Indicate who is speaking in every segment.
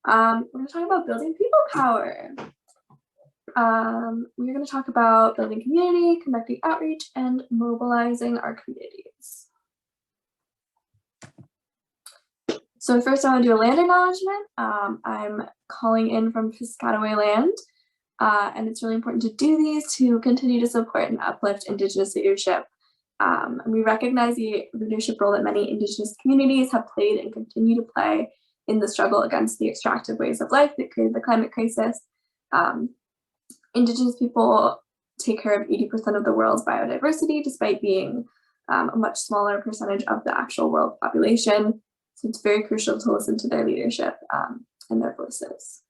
Speaker 1: We're going to talk about building people power. We're going to talk about building community, conducting outreach, and mobilizing our communities. So first I want to do a land acknowledgement. I'm calling in from Piscataway land, and it's really important to do these to continue to support and uplift Indigenous leadership. And we recognize the leadership role that many Indigenous communities have played and continue to play in the struggle against the extractive ways of life that created the climate crisis. Indigenous people take care of 80% of the world's biodiversity, despite being a much smaller percentage of the actual world population. So it's very crucial to listen to their leadership and their voices.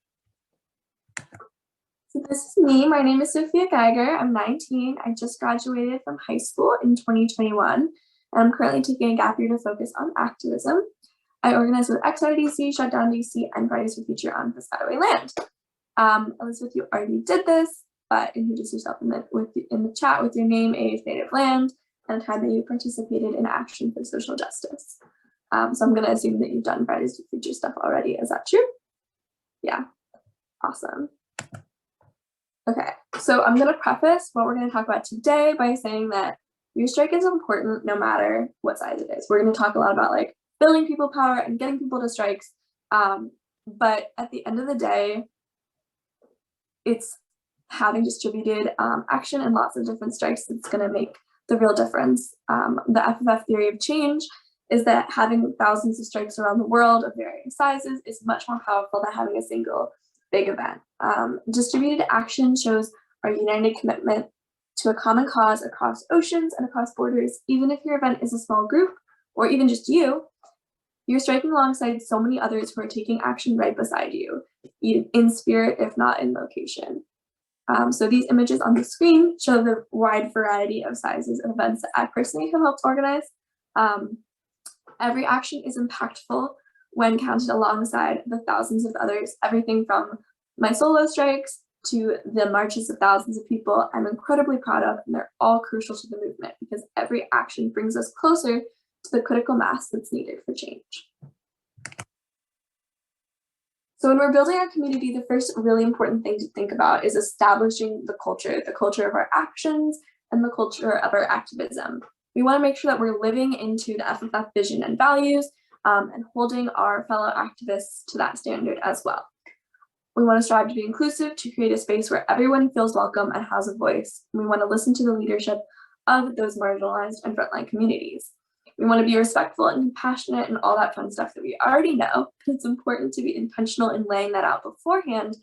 Speaker 1: So this is me. My name is Sophia Geiger. I'm 19. I just graduated from high school in 2021. And I'm currently taking a gap year to focus on activism. I organize with XRDC, Shutdown DC, and Fridays for Future on Piscataway land. Elizabeth, you already did this, but introduce yourself in the chat with your name, age, native land, and a time that you participated in action for social justice. So I'm going to assume that you've done Fridays for Future stuff already. Is that true? Yeah, awesome. Okay, so I'm going to preface what we're going to talk about today by saying that your strike is important no matter what size it is. We're going to talk a lot about like building people power and getting people to strikes. But at the end of the day, it's having distributed action and lots of different strikes that's going to make the real difference. The FFF theory of change is that having thousands of strikes around the world of varying sizes is much more powerful than having a single big event. Distributed action shows our united commitment to a common cause across oceans and across borders. Even if your event is a small group, or even just you're striking alongside so many others who are taking action right beside you, in spirit, if not in location. So these images on the screen show the wide variety of sizes of events that I personally have helped organize. Every action is impactful when counted alongside the thousands of others, everything from my solo strikes to the marches of thousands of people I'm incredibly proud of, and they're all crucial to the movement because every action brings us closer to the critical mass that's needed for change. So when we're building our community, the first really important thing to think about is establishing the culture of our actions and the culture of our activism. We want to make sure that we're living into the FFF vision and values and holding our fellow activists to that standard as well. We want to strive to be inclusive, to create a space where everyone feels welcome and has a voice. We want to listen to the leadership of those marginalized and frontline communities. We want to be respectful and compassionate and all that fun stuff that we already know, but it's important to be intentional in laying that out beforehand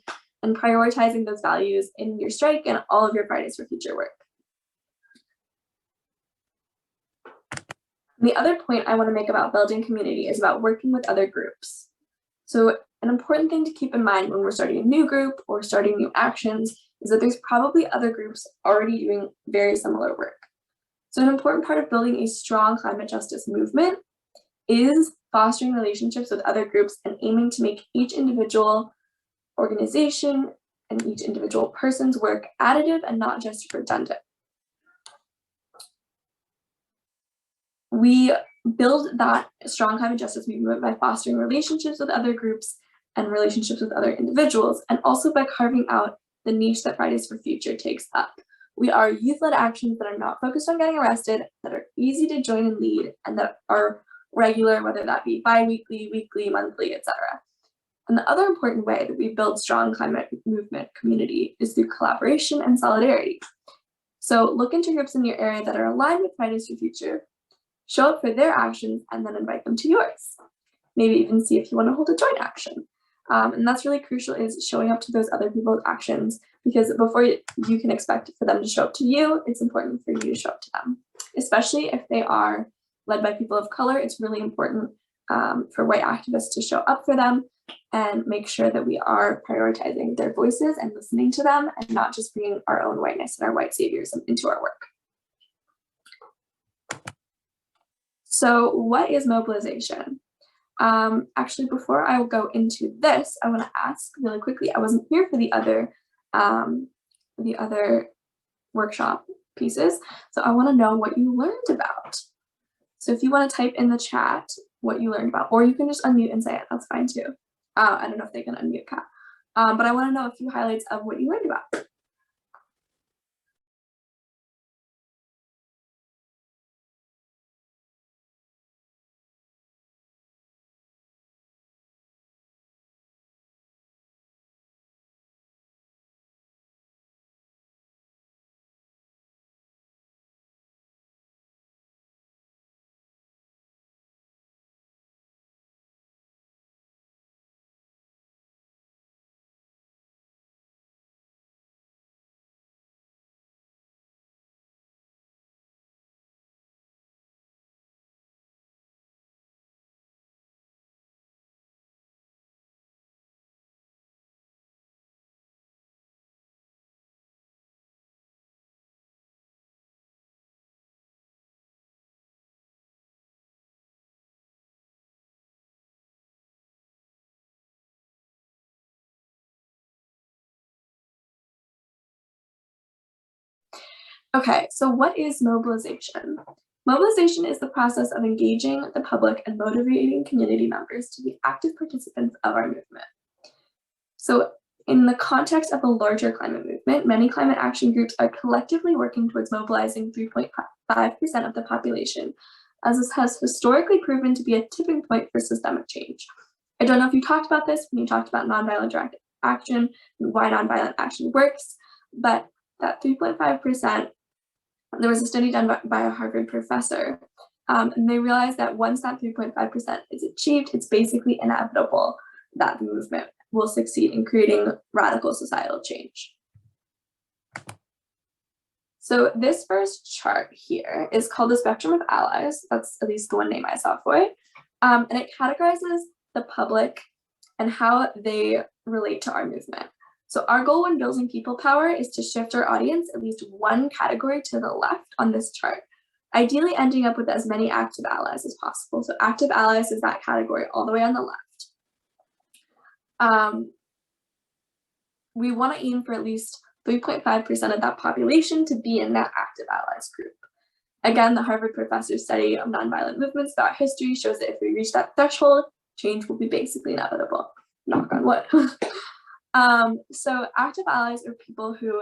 Speaker 1: and prioritizing those values in your strike and all of your Fridays for Future work. The other point I want to make about building community is about working with other groups. So an important thing to keep in mind when we're starting a new group or starting new actions is that there's probably other groups already doing very similar work. So an important part of building a strong climate justice movement is fostering relationships with other groups and aiming to make each individual organization and each individual person's work additive and not just redundant. We build that strong climate justice movement by fostering relationships with other groups and relationships with other individuals, and also by carving out the niche that Fridays for Future takes up. We are youth-led actions that are not focused on getting arrested, that are easy to join and lead, and that are regular, whether that be bi-weekly, weekly, monthly, etc. And the other important way that we build strong climate movement community is through collaboration and solidarity. So look into groups in your area that are aligned with Fridays for Future, show up for their actions, and then invite them to yours. Maybe even see if you want to hold a joint action. And that's really crucial, is showing up to those other people's actions, because before you can expect for them to show up to you, it's important for you to show up to them. Especially if they are led by people of color, it's really important for white activists to show up for them and make sure that we are prioritizing their voices and listening to them and not just bringing our own whiteness and our white saviors into our work. So what is mobilization? Actually, before I will go into this, I want to ask really quickly, I wasn't here for the other workshop pieces, so I want to know what you learned about. So if you want to type in the chat what you learned about, or you can just unmute and say it, that's fine too. I don't know if they can unmute Kat. But I want to know a few highlights of what you learned about. Okay, so what is mobilization? Mobilization is the process of engaging the public and motivating community members to be active participants of our movement. So in the context of a larger climate movement, many climate action groups are collectively working towards mobilizing 3.5% of the population, as this has historically proven to be a tipping point for systemic change. I don't know if you talked about this when you talked about nonviolent direct action and why nonviolent action works, but that 3.5%, there was a study done by a Harvard professor, and they realized that once that 3.5% is achieved, it's basically inevitable that the movement will succeed in creating radical societal change. So this first chart here is called the spectrum of allies. That's at least the one name I saw for it. And it categorizes the public and how they relate to our movement. So our goal when building people power is to shift our audience at least one category to the left on this chart, ideally ending up with as many active allies as possible. So active allies is that category all the way on the left. We want to aim for at least 3.5% of that population to be in that active allies group. Again, the Harvard professor's study of nonviolent movements throughout history shows that if we reach that threshold, change will be basically inevitable. Knock on wood. So active allies are people who,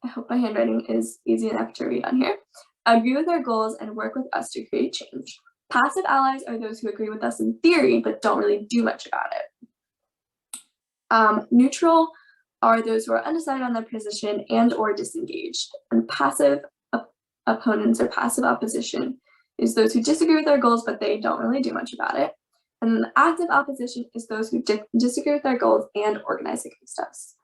Speaker 1: I hope my handwriting is easy enough to read on here, agree with our goals and work with us to create change. Passive allies are those who agree with us in theory, but don't really do much about it. Neutral are those who are undecided on their position and or disengaged. And passive opponents or passive opposition is those who disagree with our goals, but they don't really do much about it. And the active opposition is those who disagree with our goals and organize against us.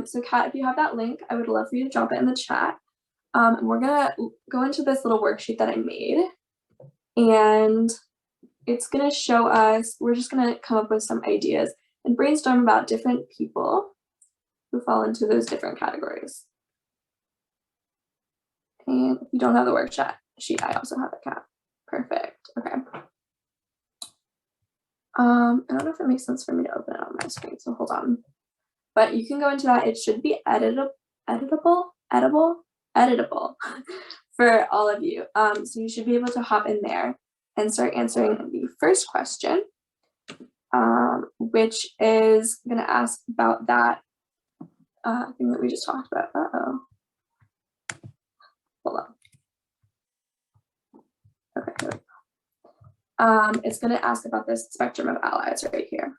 Speaker 1: So Kat, if you have that link, I would love for you to drop it in the chat. And we're gonna go into this little worksheet that I made. And it's gonna show us, we're just gonna come up with some ideas and brainstorm about different people who fall into those different categories. And if you don't have the worksheet, I also have it, Kat. Perfect. Okay. I don't know if it makes sense for me to open it on my screen, so hold on. But you can go into that. It should be editable for all of you. So you should be able to hop in there and start answering the first question, which is going to ask about that thing that we just talked about. Hold on. Okay, here we go. It's going to ask about this spectrum of allies right here.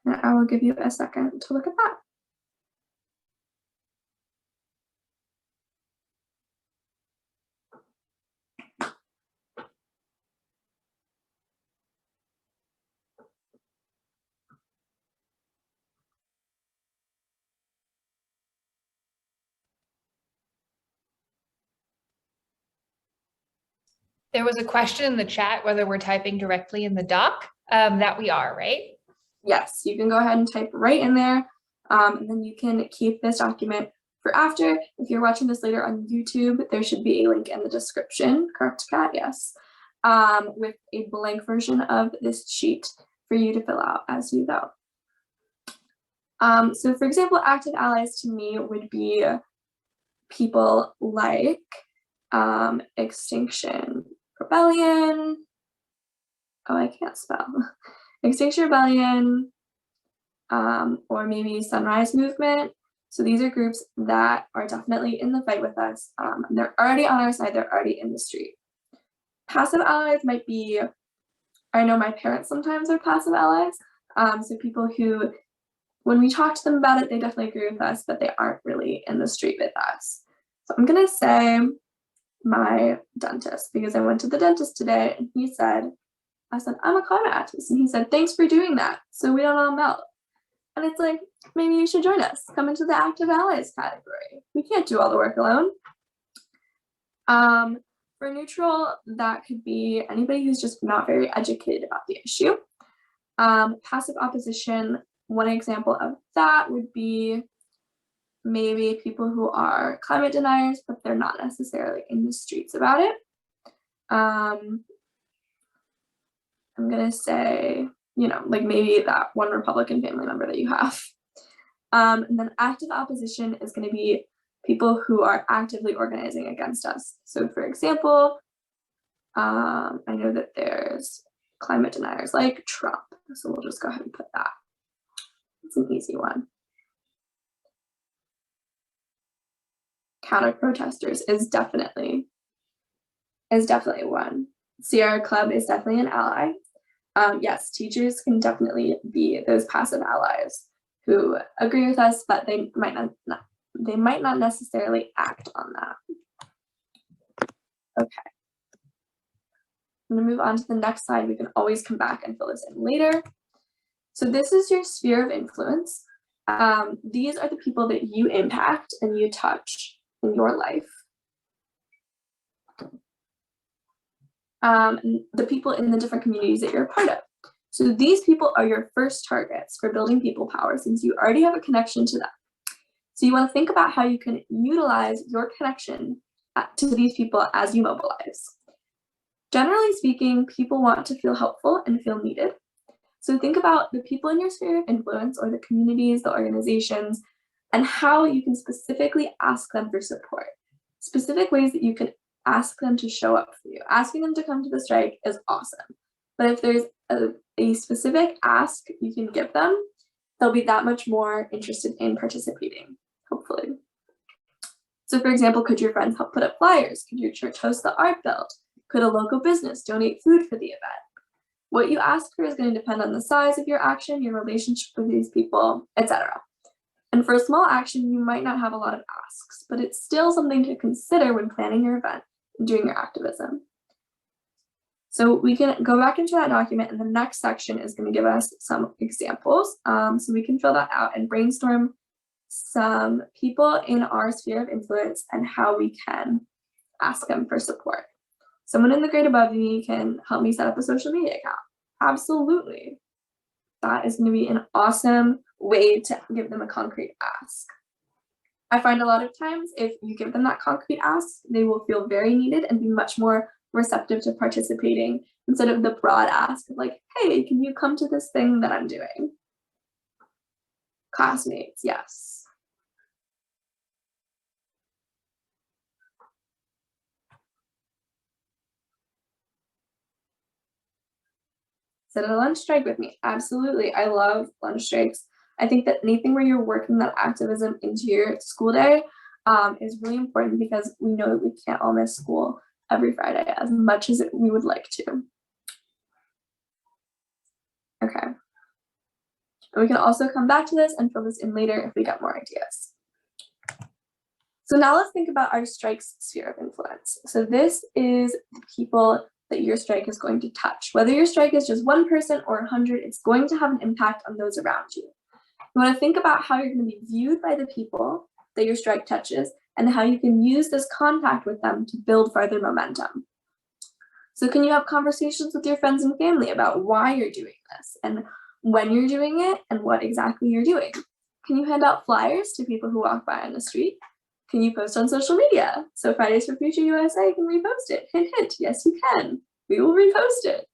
Speaker 1: And I will give you a second to look at that.
Speaker 2: There was a question in the chat whether we're typing directly in the doc. That we are, right?
Speaker 1: Yes, you can go ahead and type right in there, and then you can keep this document for after. If you're watching this later on YouTube, there should be a link in the description, correct, Kat? Yes, with a blank version of this sheet for you to fill out as you go. So for example, active allies to me would be people like Extinction Rebellion. Oh, I can't spell. Extinction Rebellion, or maybe Sunrise Movement. So these are groups that are definitely in the fight with us. They're already on our side, they're already in the street. Passive allies might be, I know my parents sometimes are passive allies. So people who, when we talk to them about it, they definitely agree with us, but they aren't really in the street with us. So I'm gonna say my dentist, because I went to the dentist today and he said, I said, I'm a climate activist. And he said, thanks for doing that, so we don't all melt. And it's like, maybe you should join us. Come into the active allies category. We can't do all the work alone. For neutral, that could be anybody who's just not very educated about the issue. Passive opposition, one example of that would be maybe people who are climate deniers, but they're not necessarily in the streets about it. I'm gonna say, you know, like maybe that one Republican family member that you have. And then active opposition is going to be people who are actively organizing against us. So for example, I know that there's climate deniers like Trump. So we'll just go ahead and put that. It's an easy one. Counter protesters is definitely one. Sierra Club is definitely an ally. Yes, teachers can definitely be those passive allies who agree with us, but they might not necessarily act on that. Okay. I'm gonna move on to the next slide. We can always come back and fill this in later. So this is your sphere of influence. These are the people that you impact and you touch in your life. The people in the different communities that you're a part of. So these people are your first targets for building people power, since you already have a connection to them. So you want to think about how you can utilize your connection to these people as you mobilize. Generally speaking, people want to feel helpful and feel needed. So think about the people in your sphere of influence, or the communities, the organizations, and how you can specifically ask them for support. Specific ways that you can ask them to show up for you. Asking them to come to the strike is awesome. But if there's a specific ask you can give them, they'll be that much more interested in participating, hopefully. So for example, could your friends help put up flyers? Could your church host the art build? Could a local business donate food for the event? What you ask for is going to depend on the size of your action, your relationship with these people, etc. And for a small action, you might not have a lot of asks, but it's still something to consider when planning your event and doing your activism. So we can go back into that document, and the next section is going to give us some examples. So we can fill that out and brainstorm some people in our sphere of influence and how we can ask them for support. Someone in the grade above me can help me set up a social media account. Absolutely. That is going to be an awesome way to give them a concrete ask. I find a lot of times if you give them that concrete ask, they will feel very needed and be much more receptive to participating, instead of the broad ask of like, hey, can you come to this thing that I'm doing? Classmates, yes. Sit at a lunch strike with me. Absolutely. I love lunch strikes. I think that anything where you're working that activism into your school day is really important, because we know that we can't all miss school every Friday as much as we would like to. Okay. And we can also come back to this and fill this in later if we get more ideas. So now let's think about our strike's sphere of influence. So this is the people that your strike is going to touch. Whether your strike is just one person or 100, it's going to have an impact on those around you. You want to think about how you're going to be viewed by the people that your strike touches, and how you can use this contact with them to build further momentum. So can you have conversations with your friends and family about why you're doing this, and when you're doing it, and what exactly you're doing? Can you hand out flyers to people who walk by on the street? Can you post on social media? So Fridays for Future USA can repost it. Hint, hint, yes you can. We will repost it.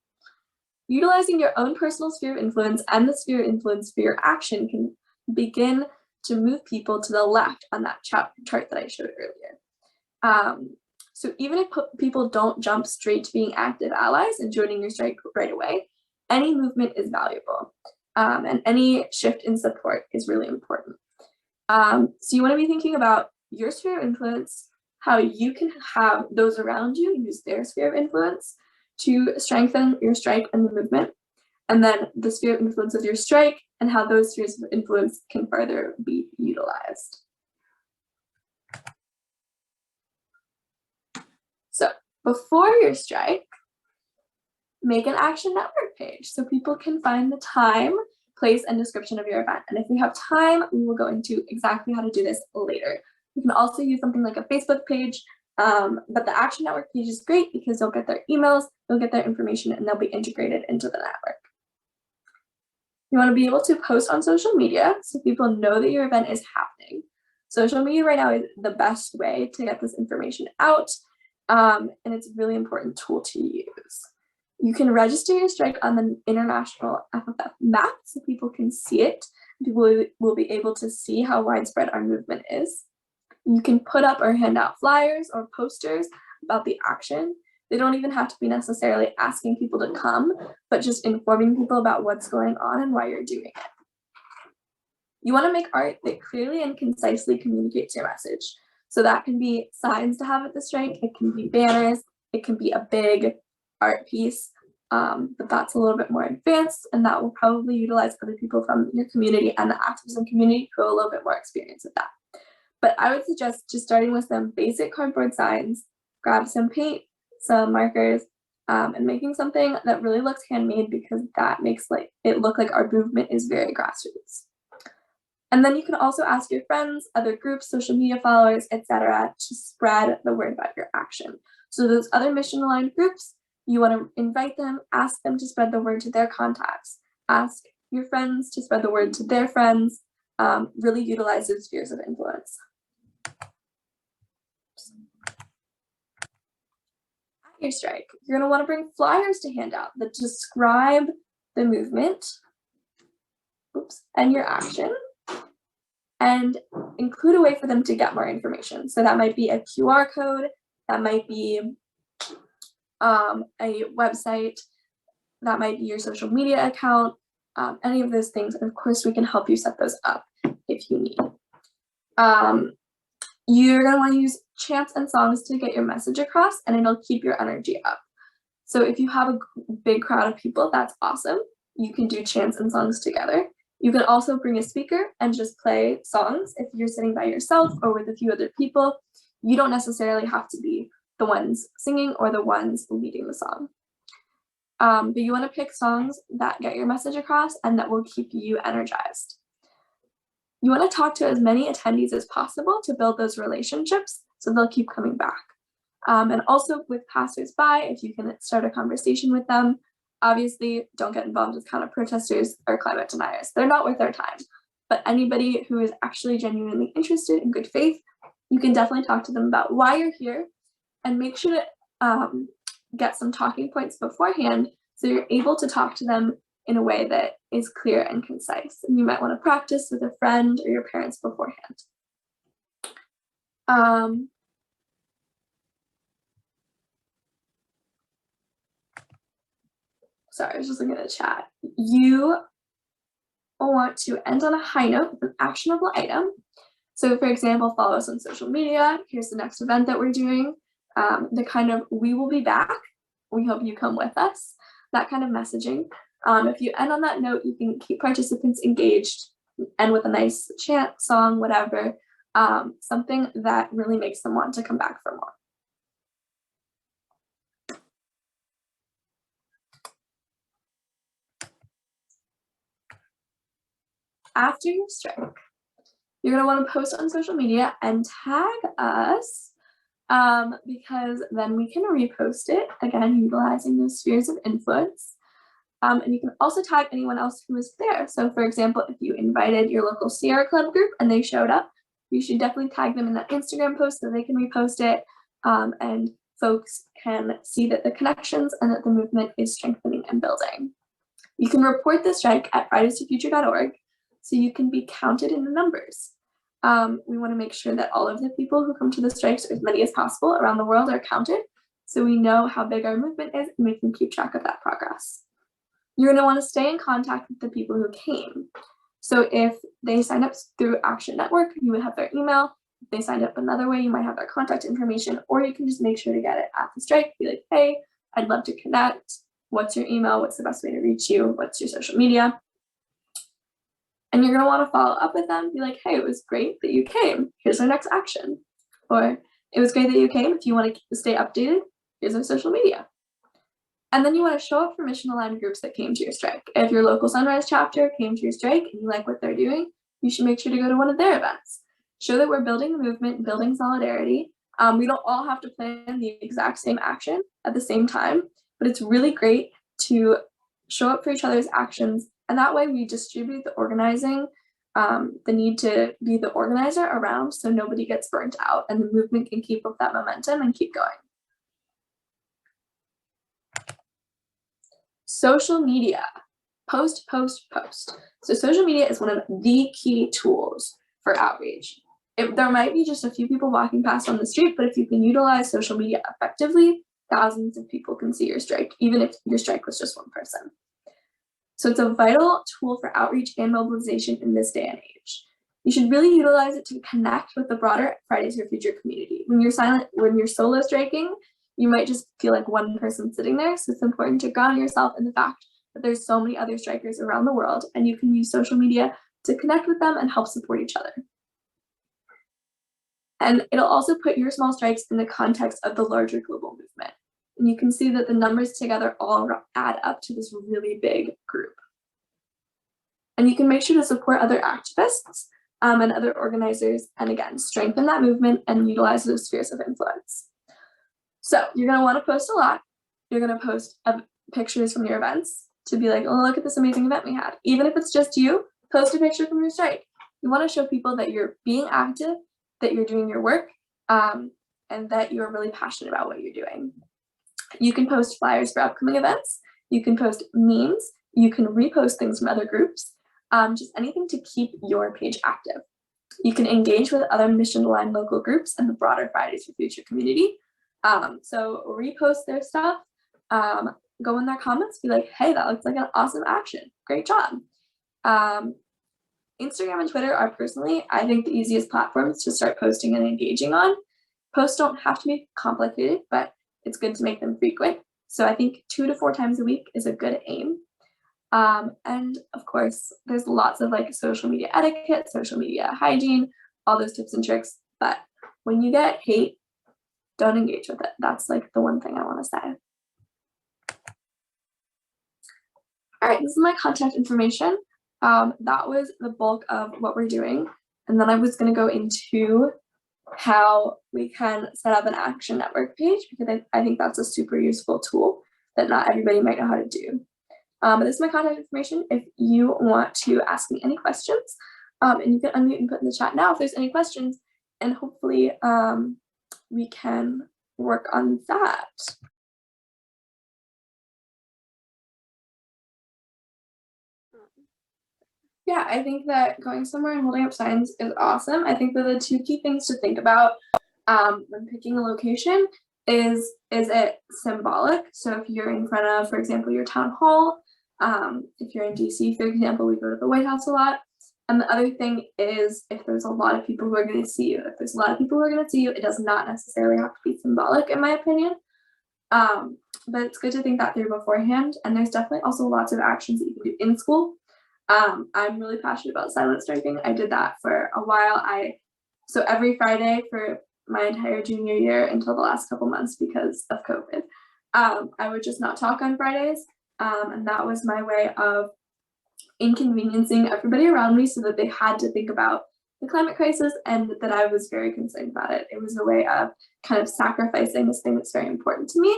Speaker 1: Utilizing your own personal sphere of influence and the sphere of influence for your action can begin to move people to the left on that chart that I showed earlier. So even if people don't jump straight to being active allies and joining your strike right away, any movement is valuable. And any shift in support is really important. So you want to be thinking about your sphere of influence, how you can have those around you use their sphere of influence to strengthen your strike and the movement, and then the sphere of influence of your strike and how those spheres of influence can further be utilized. So before your strike, make an action network page so people can find the time, place, and description of your event. And if we have time, we will go into exactly how to do this later. You can also use something like a Facebook page, but the action network page is great because you'll get their emails, you'll get their information, and they'll be integrated into the network. You want to be able to post on social media so people know that your event is happening. Social media right now is the best way to get this information out, and it's a really important tool to use. You can register your strike on the international FFF map so people can see it. People will be able to see how widespread our movement is. You can put up or hand out flyers or posters about the action. They don't even have to be necessarily asking people to come, but just informing people about what's going on and why you're doing it. You want to make art that clearly and concisely communicates your message. So that can be signs to have at the strike, it can be banners, it can be a big art piece, but that's a little bit more advanced, and that will probably utilize other people from your community and the activism community who have a little bit more experience with that. But I would suggest just starting with some basic cardboard signs, grab some paint, some markers, and making something that really looks handmade, because that makes it look like our movement is very grassroots. And then you can also ask your friends, other groups, social media followers, etc., to spread the word about your action. So those other mission-aligned groups, you want to invite them, ask them to spread the word to their contacts, ask your friends to spread the word to their friends, really utilize those spheres of influence. At your strike, you're going to want to bring flyers to hand out that describe the movement, and your action, and include a way for them to get more information. So that might be a QR code, that might be a website, that might be your social media account, any of those things. And of course, we can help you set those up if you need. You're going to want to use chants and songs to get your message across, and it'll keep your energy up. So if you have a big crowd of people, that's awesome. You can do chants and songs together. You can also bring a speaker and just play songs if you're sitting by yourself or with a few other people. You don't necessarily have to be the ones singing or the ones leading the song. But you want to pick songs that get your message across and that will keep you energized. You want to talk to as many attendees as possible to build those relationships so they'll keep coming back. And also with passersby, if you can start a conversation with them. Obviously, don't get involved with counter protesters or climate deniers. They're not worth their time. But anybody who is actually genuinely interested in good faith, you can definitely talk to them about why you're here, and make sure to get some talking points beforehand so you're able to talk to them in a way that is clear and concise. And you might want to practice with a friend or your parents beforehand. Sorry, I was just looking at the chat. You want to end on a high note with an actionable item. So for example, follow us on social media. Here's the next event that we're doing. The kind of, we will be back. We hope you come with us. That kind of messaging. If you end on that note, you can keep participants engaged, and with a nice chant, song, whatever, something that really makes them want to come back for more. After your strike, you're going to want to post on social media and tag us, because then we can repost it, again, utilizing those spheres of influence. And you can also tag anyone else who was there. So for example, if you invited your local Sierra Club group and they showed up, you should definitely tag them in that Instagram post so they can repost it, and folks can see that the connections and that the movement is strengthening and building. You can report the strike at fridaysforfuture.org so you can be counted in the numbers. We want to make sure that all of the people who come to the strikes, as many as possible around the world, are counted, so we know how big our movement is and we can keep track of that progress. You're going to want to stay in contact with the people who came. So if they signed up through Action Network, you would have their email. If they signed up another way, you might have their contact information, or you can just make sure to get it at the strike. Be like, hey, I'd love to connect. What's your email? What's the best way to reach you? What's your social media? And you're going to want to follow up with them. Be like, hey, it was great that you came. Here's our next action. Or it was great that you came. If you want to stay updated, here's our social media. And then you want to show up for mission-aligned groups that came to your strike. If your local Sunrise chapter came to your strike and you like what they're doing, you should make sure to go to one of their events. Show that we're building a movement, building solidarity. We don't all have to plan the exact same action at the same time, but it's really great to show up for each other's actions. And that way we distribute the organizing, the need to be the organizer around so nobody gets burnt out and the movement can keep up that momentum and keep going. Social media, post, post, post. So social media is one of the key tools for outreach. There might be just a few people walking past on the street, but if you can utilize social media effectively, thousands of people can see your strike, even if your strike was just one person. So it's a vital tool for outreach and mobilization in this day and age. You should really utilize it to connect with the broader Fridays for Future community. When you're solo striking, you might just feel like one person sitting there. So it's important to ground yourself in the fact that there's so many other strikers around the world, and you can use social media to connect with them and help support each other. And it'll also put your small strikes in the context of the larger global movement. And you can see that the numbers together all add up to this really big group. And you can make sure to support other activists and other organizers, and again, strengthen that movement and utilize those spheres of influence. So you're going to want to post a lot. You're going to post pictures from your events to be like, oh, look at this amazing event we had. Even if it's just you, post a picture from your strike. You want to show people that you're being active, that you're doing your work, and that you're really passionate about what you're doing. You can post flyers for upcoming events. You can post memes. You can repost things from other groups. Just anything to keep your page active. You can engage with other mission-aligned local groups and the broader Fridays for Future community. So repost their stuff, go in their comments, be like, hey, that looks like an awesome action. Great job. Instagram and Twitter are personally, I think, the easiest platforms to start posting and engaging on. Posts don't have to be complicated, but it's good to make them frequent. So I think 2 to 4 times a week is a good aim. And of course, there's lots of like social media etiquette, social media hygiene, all those tips and tricks. But when you get hate, don't engage with it. That's like the one thing I want to say. All right, this is my contact information. That was the bulk of what we're doing. And then I was going to go into how we can set up an Action Network page, because I think that's a super useful tool that not everybody might know how to do. But this is my contact information if you want to ask me any questions. And you can unmute and put in the chat now if there's any questions, and hopefully we can work on that. Yeah, I think that going somewhere and holding up signs is awesome. I think that the 2 key things to think about when picking a location is it symbolic? So if you're in front of, for example, your town hall, if you're in DC, for example, we go to the White House a lot. And the other thing is if there's a lot of people who are going to see you. If there's a lot of people who are going to see you, it does not necessarily have to be symbolic, in my opinion. But it's good to think that through beforehand. And there's definitely also lots of actions that you can do in school. I'm really passionate about silent striking. I did that for a while. So every Friday for my entire junior year until the last couple months because of COVID, I would just not talk on Fridays. And that was my way of inconveniencing everybody around me so that they had to think about the climate crisis and that I was very concerned about it. It was a way of kind of sacrificing this thing that's very important to me,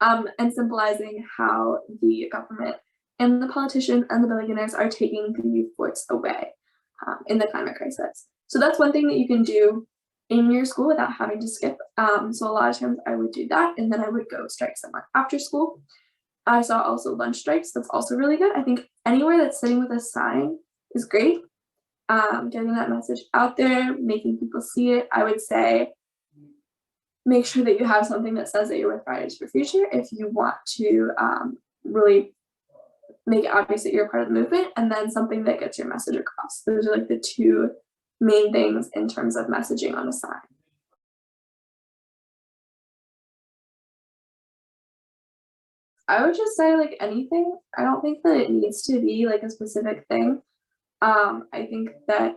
Speaker 1: and symbolizing how the government and the politicians and the billionaires are taking the youth voice away in the climate crisis. So that's one thing that you can do in your school without having to skip. So a lot of times I would do that, and then I would go strike somewhere after school. I saw also lunch strikes. That's also really good. I think anywhere that's sitting with a sign is great. getting that message out there, making people see it. I would say make sure that you have something that says that you're with Fridays for Future if you want to really make it obvious that you're a part of the movement, and then something that gets your message across. Those are like the two main things in terms of messaging on a sign. I would just say like anything. I don't think that it needs to be like a specific thing. I think that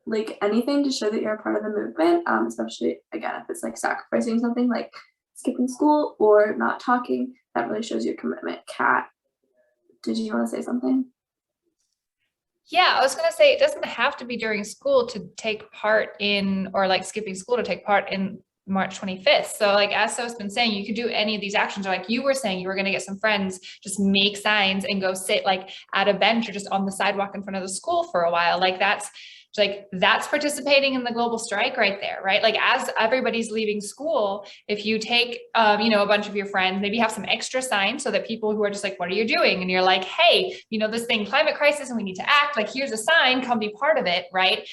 Speaker 1: like anything to show that you're a part of the movement, especially again if it's like sacrificing something like skipping school or not talking, that really shows your commitment. Kat, did you want to say something?
Speaker 2: Yeah, I was going to say it doesn't have to be during school to take part in, or like skipping school to take part in March 25th. So like, as So's been saying, you could do any of these actions, or like you were saying, you were going to get some friends, just make signs and go sit like at a bench or just on the sidewalk in front of the school for a while. Like that's participating in the global strike right there, right? Like as everybody's leaving school, if you take, a bunch of your friends, maybe have some extra signs so that people who are just like, what are you doing? And you're like, hey, this thing, climate crisis, and we need to act, like, here's a sign, come be part of it, right?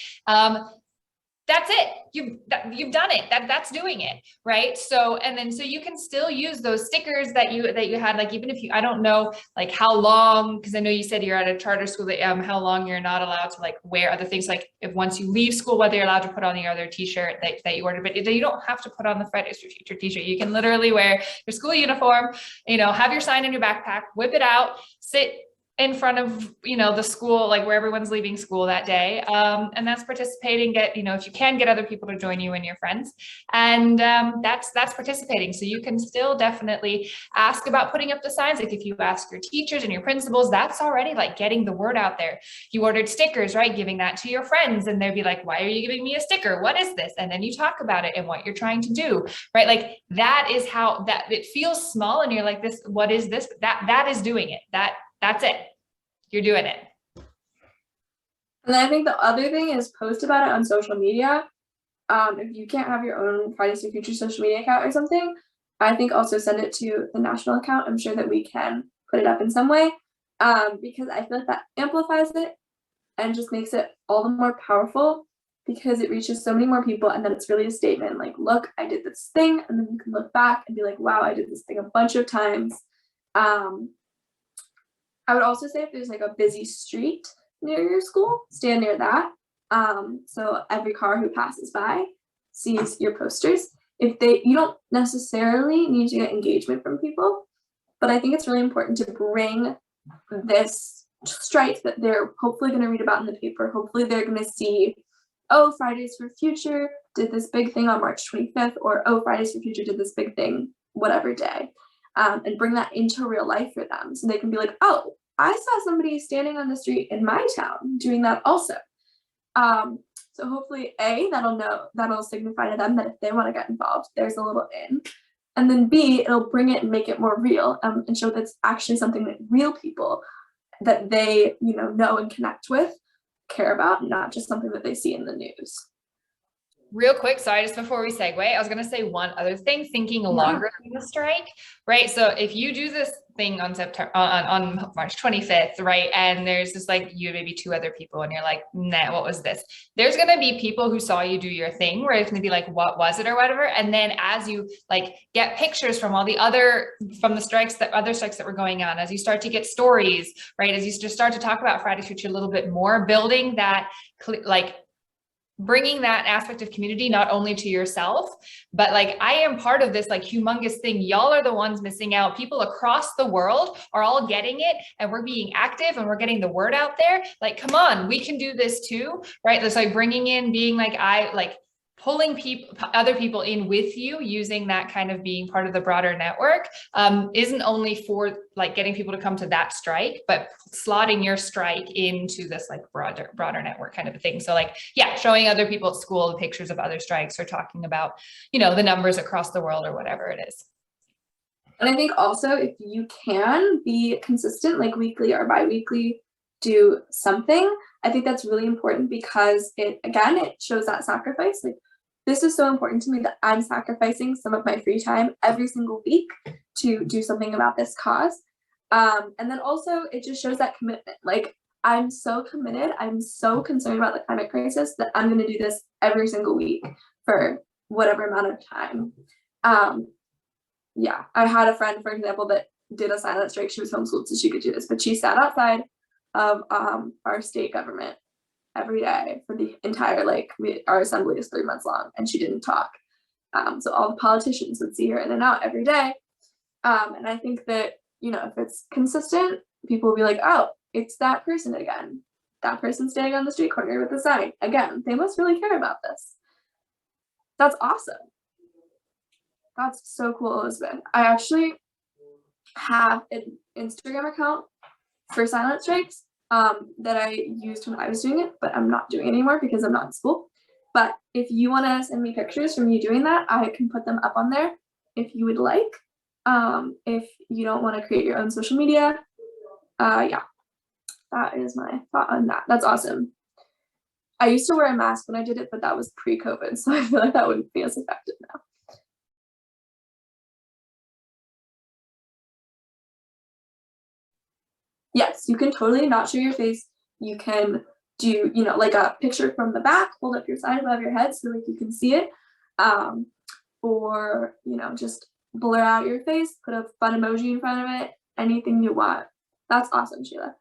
Speaker 2: That's it. You've done it. That's doing it, right? So you can still use those stickers that you had, like, even if I don't know like how long, because I know you said you're at a charter school, that how long you're not allowed to like wear other things, like if once you leave school, whether you're allowed to put on the other t-shirt that you ordered, but you don't have to put on the Fridays for Future t-shirt. You can literally wear your school uniform, have your sign in your backpack, whip it out, sit in front of, the school, like where everyone's leaving school that day. And that's participating. If you can get other people to join you and your friends, and that's participating. So you can still definitely ask about putting up the signs. Like if you ask your teachers and your principals, that's already like getting the word out there. You ordered stickers, right? Giving that to your friends, and they'd be like, why are you giving me a sticker? What is this? And then you talk about it and what you're trying to do, right? Like that is how that it feels small. And you're like, this, what is this? That is doing it. That's it. You're doing it.
Speaker 1: And then I think the other thing is post about it on social media. If you can't have your own Fridays for Future social media account or something, I think also send it to the national account. I'm sure that we can put it up in some way, because I feel like that amplifies it and just makes it all the more powerful, because it reaches so many more people, and then it's really a statement like, look, I did this thing, and then you can look back and be like, wow, I did this thing a bunch of times. I would also say if there's like a busy street near your school, stand near that. So every car who passes by sees your posters. You don't necessarily need to get engagement from people, but I think it's really important to bring this strike that they're hopefully going to read about in the paper. Hopefully they're going to see, oh, Fridays for Future did this big thing on March 25th, or oh, Fridays for Future did this big thing, whatever day. And bring that into real life for them, so they can be like, oh, I saw somebody standing on the street in my town doing that also. So hopefully that'll signify to them that if they want to get involved, there's a little in. And then B, it'll bring it and make it more real, and show that's actually something that real people that they know and connect with care about, not just something that they see in the news.
Speaker 2: Real quick, sorry, just before we segue, I was going to say one other thing, thinking longer than the strike, right? So if you do this thing on March 25th, right? And there's just like you, maybe two other people, and you're like, nah, what was this? There's going to be people who saw you do your thing, where it's going to be like, what was it or whatever. And then as you like get pictures from all the other, from the strikes, that other strikes that were going on, as you start to get stories, right? As you just start to talk about Fridays for Future a little bit more, building that like bringing that aspect of community, not only to yourself, but like, I am part of this like humongous thing. Y'all are the ones missing out. People across the world are all getting it, and we're being active, and we're getting the word out there. Like, come on, we can do this too, right? That's like bringing in, being like, pulling other people in with you, using that kind of being part of the broader network, isn't only for like getting people to come to that strike, but slotting your strike into this like broader network kind of a thing. So like, yeah, showing other people at school the pictures of other strikes, or talking about, the numbers across the world, or whatever it is.
Speaker 1: And I think also, if you can be consistent, like weekly or bi-weekly, do something. I think that's really important, because it shows that sacrifice. Like, this is so important to me that I'm sacrificing some of my free time every single week to do something about this cause. And then also it just shows that commitment. Like, I'm so committed. I'm so concerned about the climate crisis that I'm going to do this every single week for whatever amount of time. Yeah, I had a friend, for example, that did a silent strike. She was homeschooled, so she could do this, but she sat outside of our state government every day for the entire, like, our assembly is 3 months long, and she didn't talk. So all the politicians would see her in and out every day. And I think that, you know, if it's consistent, people will be like, oh, it's that person again. That person standing on the street corner with a sign. Again, they must really care about this. That's awesome. That's so cool, Elizabeth. I actually have an Instagram account for silent strikes that I used when I was doing it, but I'm not doing it anymore because I'm not in school. But if you want to send me pictures from you doing that, I can put them up on there if you would like. If you don't want to create your own social media, yeah, that is my thought on that. That's awesome. I used to wear a mask when I did it, but that was pre-COVID, so I feel like that wouldn't be as effective now. Yes, you can totally not show your face. You can do, you know, like a picture from the back, hold up your sign above your head so like you can see it. Or, you know, just blur out your face, put a fun emoji in front of it, anything you want. That's awesome, Sheila.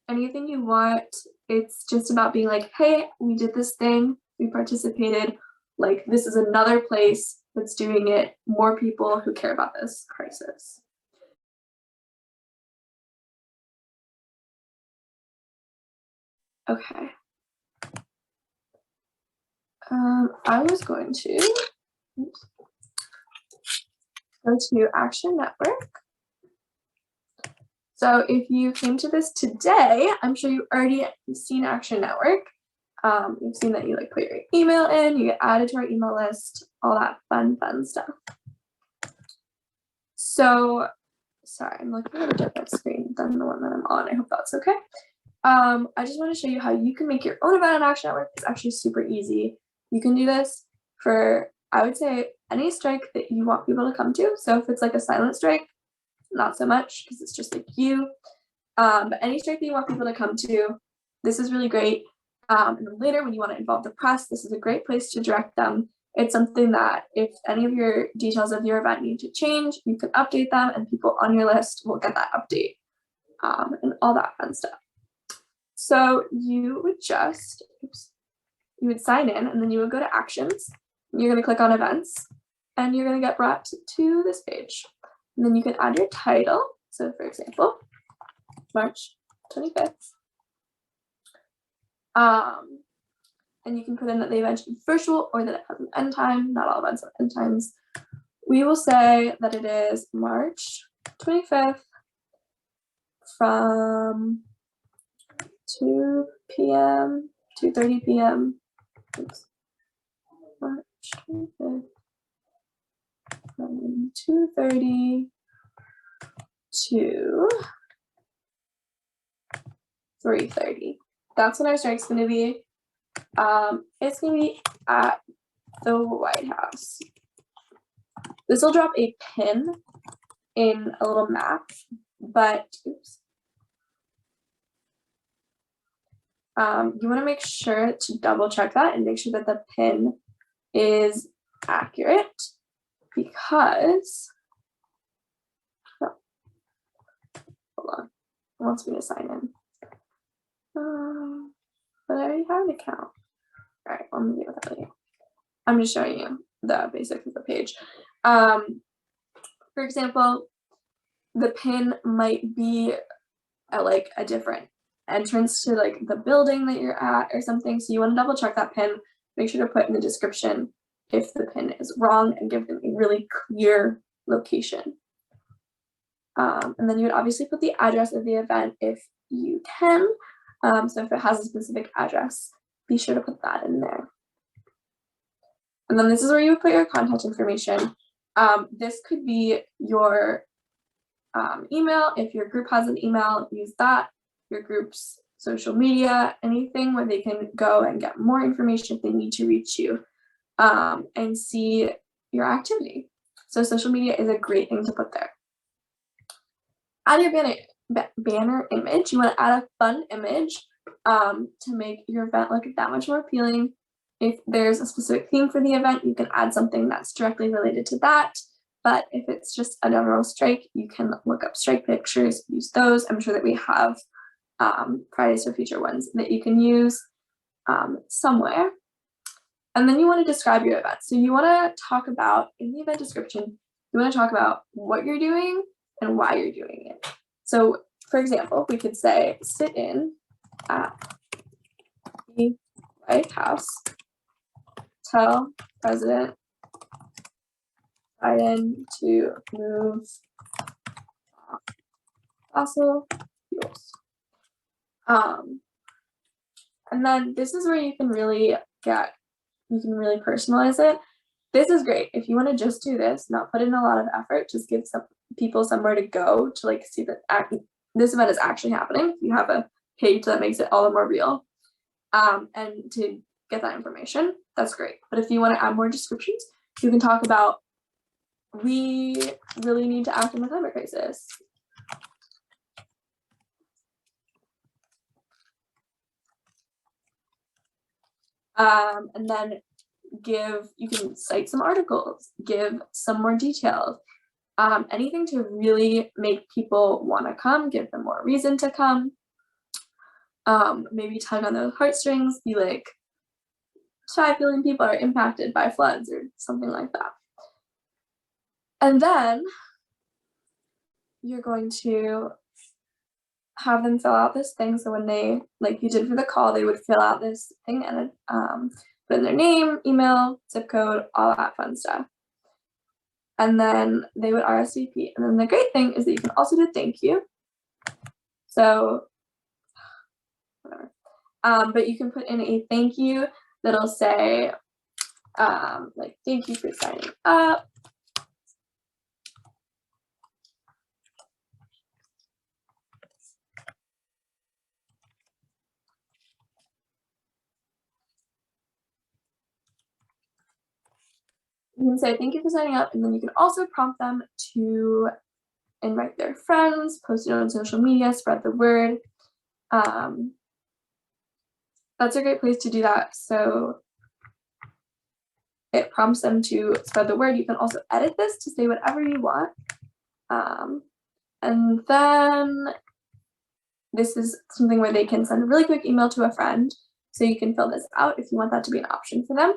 Speaker 1: Anything you want. It's just about being like, hey, we did this thing, we participated, like this is another place that's doing it, more people who care about this crisis. Okay. I was going to go to Action Network. So if you came to this today, I'm sure you've already seen Action Network. You've seen that you like put your email in, you get added to our email list, all that fun stuff. So, sorry, I'm looking at a different screen than the one that I'm on. I hope that's okay. I just want to show you how you can make your own event on Action Network. It's actually super easy. You can do this for, I would say, any strike that you want people to come to. So if it's like a silent strike, not so much because it's just like you. But any strike that you want people to come to, this is really great. And then later when you want to involve the press, this is a great place to direct them. It's something that if any of your details of your event need to change, you can update them and people on your list will get that update and all that fun stuff. So you would just, you would sign in and then you would go to actions. You're going to click on events and you're going to get brought to this page. And then you can add your title. So for example, March 25th. And you can put in that the event is virtual or that it has an end time. Not all events have end times. We will say that it is March 25th from 2 p.m. to 2:30 p.m. Oops. March 25th from 2:30 to 3:30. That's when our strike's going to be. It's going to be at the White House. This will drop a pin in a little map, but oops. You want to make sure to double check that and make sure that the pin is accurate because, oh, hold on, it wants me to sign in. But I already have an account. All right, I'm gonna do that later. I'm just showing you the basics of the page. For example, the pin might be at like a different entrance to like the building that you're at or something. So you want to double check that pin, make sure to put in the description if the pin is wrong and give them a really clear location. And then you would obviously put the address of the event if you can. So if it has a specific address, be sure to put that in there. And then this is where you would put your contact information. This could be your email. If your group has an email, use that. Your group's social media, anything where they can go and get more information if they need to reach you and see your activity. So social media is a great thing to put there. Add your banner image. You want to add a fun image to make your event look that much more appealing. If there's a specific theme for the event, you can add something that's directly related to that. But if it's just a general strike, you can look up strike pictures, use those. I'm sure that we have Fridays for Future ones that you can use somewhere. And then you want to describe your event. So you want to talk about, in the event description, you want to talk about what you're doing and why you're doing it. So for example, we could say, sit in at the White House, tell President Biden to move fossil fuels. And then this is where you can really personalize it. This is great. If you want to just do this, not put in a lot of effort, just give some people somewhere to go to like see that this event is actually happening. You have a page that makes it all the more real. And to get that information, that's great. But if you want to add more descriptions, you can talk about, we really need to act on the climate crisis. And then you can cite some articles, give some more details, anything to really make people want to come, give them more reason to come. Maybe tug on those heartstrings, be like, 5 billion people are impacted by floods or something like that. And then you're going to have them fill out this thing. So when they, like you did for the call, they would fill out this thing and put in their name, email, zip code, all that fun stuff. And then they would RSVP. And then the great thing is that you can also do thank you. So whatever. But you can put in a thank you that'll say, like, thank you for signing up. You can say thank you for signing up, and then you can also prompt them to invite their friends, post it on social media, spread the word. That's a great place to do that. So it prompts them to spread the word. You can also edit this to say whatever you want. And then this is something where they can send a really quick email to a friend. So you can fill this out if you want that to be an option for them.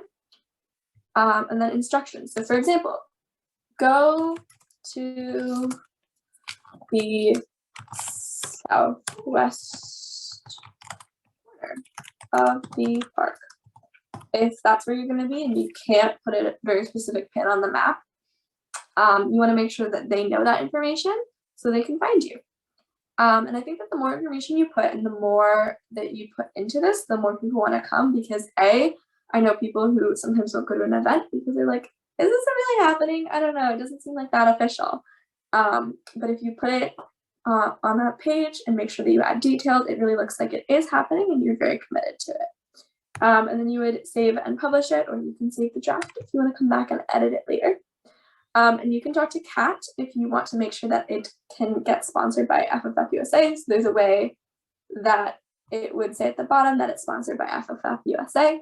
Speaker 1: And then instructions. So for example, go to the southwest corner of the park. If that's where you're going to be and you can't put a very specific pin on the map, you want to make sure that they know that information so they can find you. And I think that the more information you put and the more that you put into this, the more people want to come, because I know people who sometimes don't go to an event because they're like, is this really happening? I don't know. It doesn't seem like that official. But if you put it on a page and make sure that you add details, it really looks like it is happening and you're very committed to it. And then you would save and publish it, or you can save the draft if you want to come back and edit it later. And you can talk to Kat if you want to make sure that it can get sponsored by FFF USA. So there's a way that it would say at the bottom that it's sponsored by FFF USA.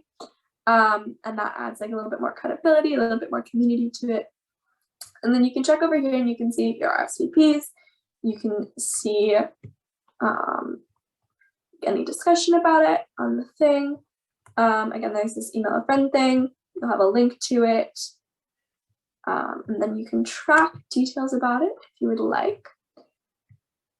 Speaker 1: And that adds like a little bit more credibility, a little bit more community to it. And then you can check over here and you can see your RSVPs. You can see any discussion about it on the thing. Again, there's this email a friend thing. You'll have a link to it. And then you can track details about it if you would like.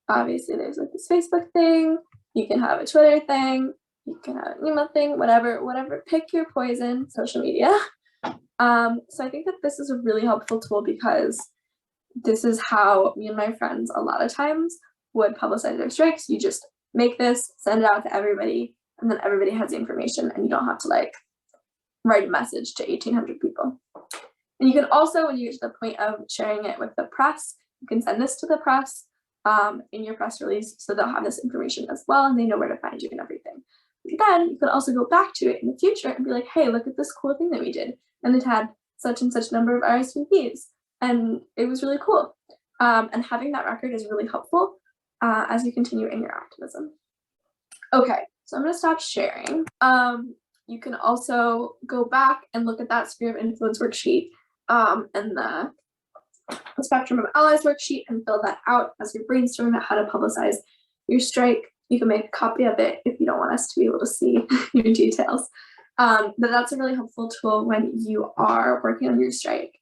Speaker 1: Obviously, there's like this Facebook thing. You can have a Twitter thing. You can have an email thing, whatever, pick your poison, social media. So I think that this is a really helpful tool because this is how me and my friends a lot of times would publicize their strikes. You just make this, send it out to everybody, and then everybody has the information and you don't have to like write a message to 1,800 people. And you can also, when you get to the point of sharing it with the press, you can send this to the press in your press release, so they'll have this information as well and they know where to find you and everything. Then you can also go back to it in the future and be like, hey, look at this cool thing that we did. And it had such and such number of RSVPs. And it was really cool. And having that record is really helpful as you continue in your activism. Okay, so I'm going to stop sharing. You can also go back and look at that sphere of influence worksheet and the spectrum of allies worksheet and fill that out as you're brainstorming how to publicize your strike. You can make a copy of it if you don't want us to be able to see your details. But that's a really helpful tool when you are working on your strike,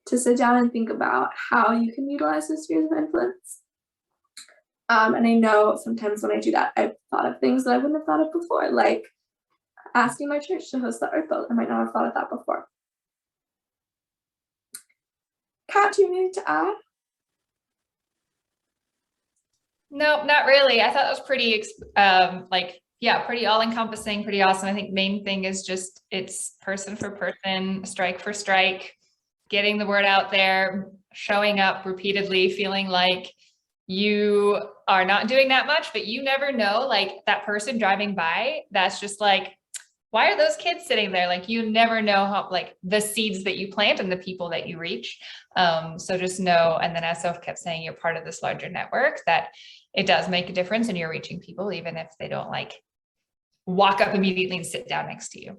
Speaker 1: to sit down and think about how you can utilize those spheres of influence. And I know sometimes when I do that, I've thought of things that I wouldn't have thought of before, like asking my church to host the art vote. I might not have thought of that before. Kat, do you need to add?
Speaker 2: No, not really. I thought that was pretty, pretty all-encompassing, pretty awesome. I think main thing is just it's person for person, strike for strike, getting the word out there, showing up repeatedly, feeling like you are not doing that much, but you never know, like that person driving by, that's just like, why are those kids sitting there? Like, you never know how, like the seeds that you plant and the people that you reach. So just know, and then as Soph kept saying, you're part of this larger network, that it does make a difference and you're reaching people, even if they don't like walk up immediately and sit down next to you.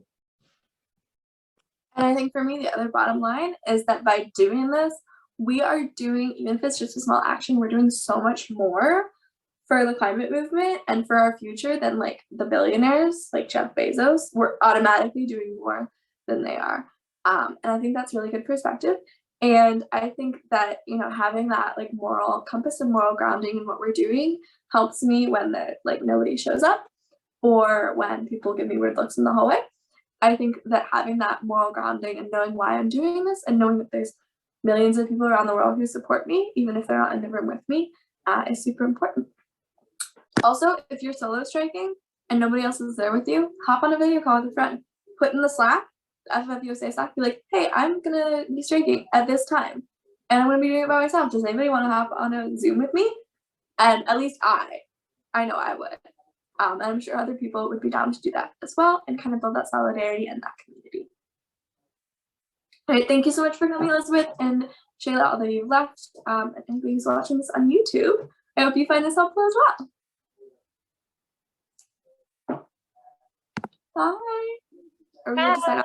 Speaker 1: And I think for me, the other bottom line is that by doing this, we are doing, even if it's just a small action, we're doing so much more for the climate movement and for our future than like the billionaires like Jeff Bezos. We're automatically doing more than they are. And I think that's really good perspective. And I think that, you know, having that like moral compass and moral grounding in what we're doing helps me when the like nobody shows up or when people give me weird looks in the hallway. I think that having that moral grounding and knowing why I'm doing this and knowing that there's millions of people around the world who support me, even if they're not in the room with me, is super important. Also, if you're solo striking and nobody else is there with you, hop on a video call with a friend, put in the Slack, the FFUSA Slack, be like, hey, I'm gonna be striking at this time and I'm gonna be doing it by myself. Does anybody want to hop on a Zoom with me? And at least I know I would. And I'm sure other people would be down to do that as well and kind of build that solidarity and that community. All right, thank you so much for coming, Elizabeth and Shayla, although you've left, and anybody who's watching this on YouTube. I hope you find this helpful as well. Bye. Or we decide